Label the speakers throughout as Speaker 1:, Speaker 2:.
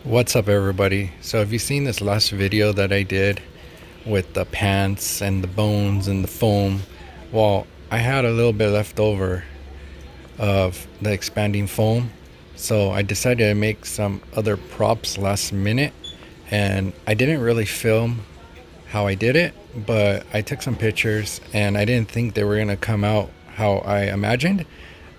Speaker 1: What's up everybody? So have you seen this last video that I did with the pants and the bones and the foam? Well, I had a little bit left over of the expanding foam, so I decided to make some other props last minute, and I didn't really film how I did it, but I took some pictures and I didn't think they were gonna come out how I imagined,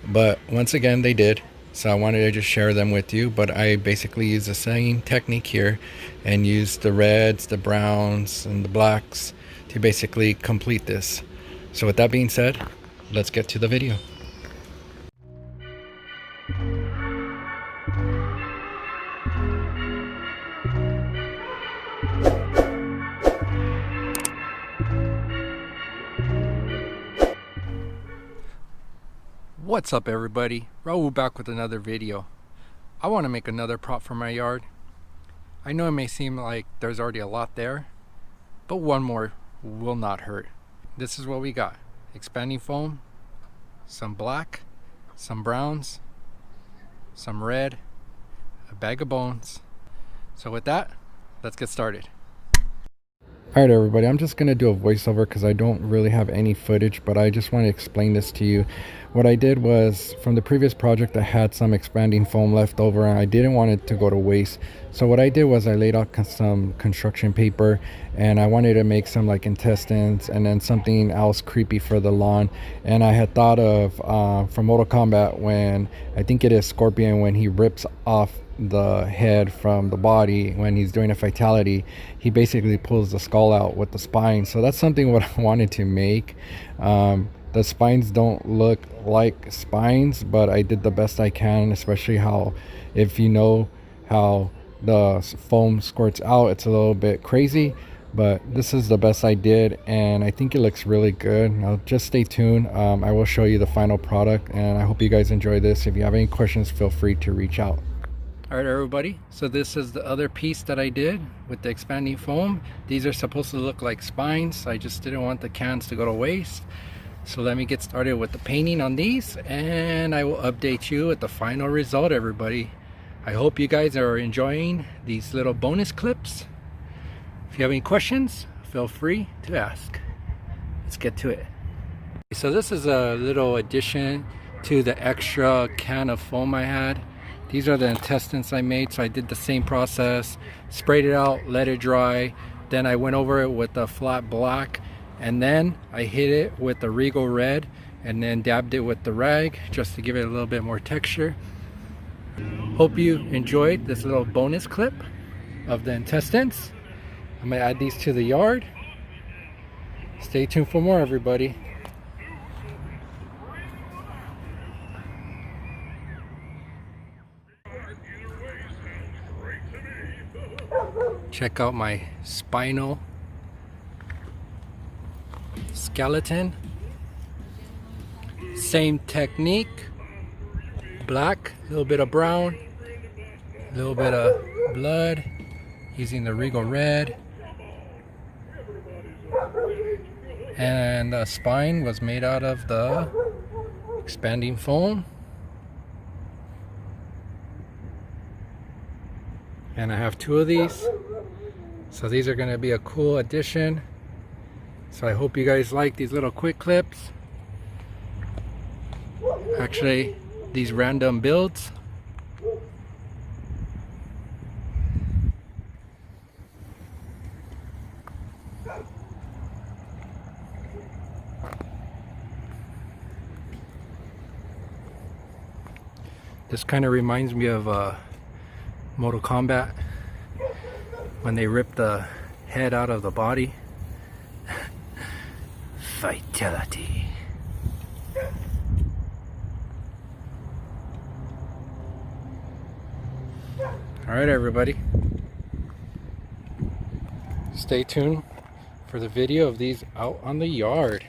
Speaker 1: but once again they did. So I wanted to just share them with you, but I basically use the same technique here and use the reds, the browns, and the blacks to basically complete this. So with that being said, let's get to the video. What's up everybody? Raul back with another video. I want to make another prop for my yard. I know it may seem like there's already a lot there, but one more will not hurt. This is what we got. Expanding foam, some black, some browns, some red, a bag of bones. So with that, let's get started. Alright everybody, I'm just going to do a voiceover because I don't really have any footage, but I just want to explain this to you. What I did was, from the previous project I had some expanding foam left over and I didn't want it to go to waste. So what I did was I laid out some construction paper and I wanted to make some like intestines and then something else creepy for the lawn. And I had thought of from Mortal Kombat, when I think it is Scorpion, when he rips off the head from the body when he's doing a fatality, he basically pulls the skull out with the spine. So that's something what I wanted to make. The spines don't look like spines, but I did the best I can, especially how, if you know how the foam squirts out, it's a little bit crazy, but this is the best I did and I think it looks really good. Now just stay tuned. I will show you the final product and I hope you guys enjoy this. If you have any questions, feel free to reach out. Alright everybody, so this is the other piece that I did with the expanding foam. These are supposed to look like spines. I just didn't want the cans to go to waste. So let me get started with the painting on these and I will update you with the final result, everybody. I hope you guys are enjoying these little bonus clips. If you have any questions, feel free to ask. Let's get to it. So this is a little addition to the extra can of foam I had. These are the intestines I made, so I did the same process, sprayed it out, let it dry, then I went over it with a flat black, and then I hit it with the Regal red and then dabbed it with the rag just to give it a little bit more texture. Hope you enjoyed this little bonus clip of the intestines. I'm gonna add these to the yard. Stay tuned for more, everybody. Check out my spinal skeleton. Same technique. Black, a little bit of brown, a little bit of blood, using the Regal red. And the spine was made out of the expanding foam. And I have two of these. So these are going to be a cool addition. So I hope you guys like these little quick clips. Actually, these random builds. This kind of reminds me of Mortal Kombat, when they rip the head out of the body. Fatality. Alright everybody, stay tuned for the video of these out on the yard.